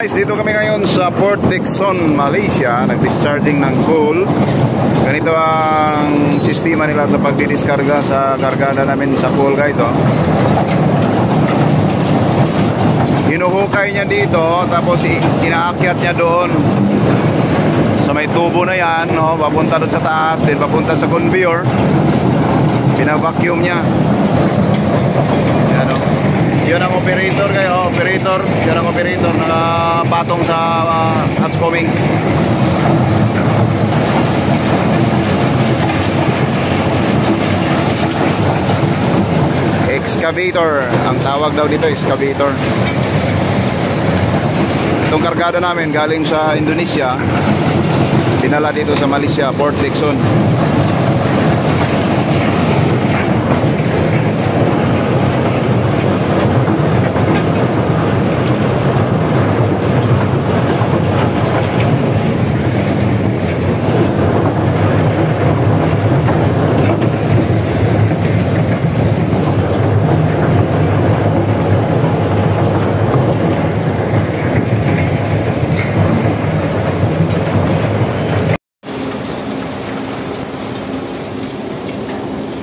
Guys, dito kami ngayon sa Port Dickson, Malaysia, nag-discharging ng coal. Ganito ang sistema nila sa pagdidiskarga sa kargada namin sa coal, guys, oh. Hinuhukay niya dito, tapos inaakyat niya doon sa may tubo na yan, no? Papunta doon sa taas, then papunta sa conveyor. Pinavacuum niya. Yan, oh. Yun ang operator kayo, operator. Yun ang operator, nakapatong sa hatch coming. Excavator, ang tawag daw dito, excavator. Itong kargada namin galing sa Indonesia, dinala dito sa Malaysia, Port Dickson.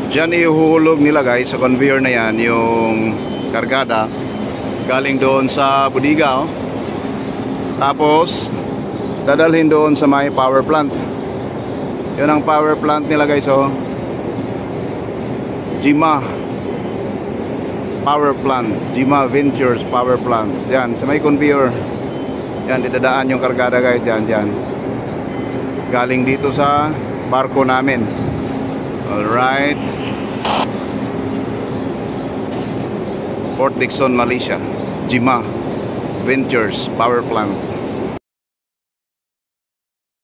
Diyan ihuhulog nila, guys, sa conveyor na yan yung kargada galing doon sa budiga, oh. Tapos dadalhin doon sa may power plant. Yun ang power plant nila, guys, oh. Jima Power Plant, Jima Ventures Power Plant. Yan, sa may conveyor. Yan, didadaan yung kargada, guys, yan. Galing dito sa barko namin. Alright. Port Dickson, Malaysia, Jima Ventures Power Plant.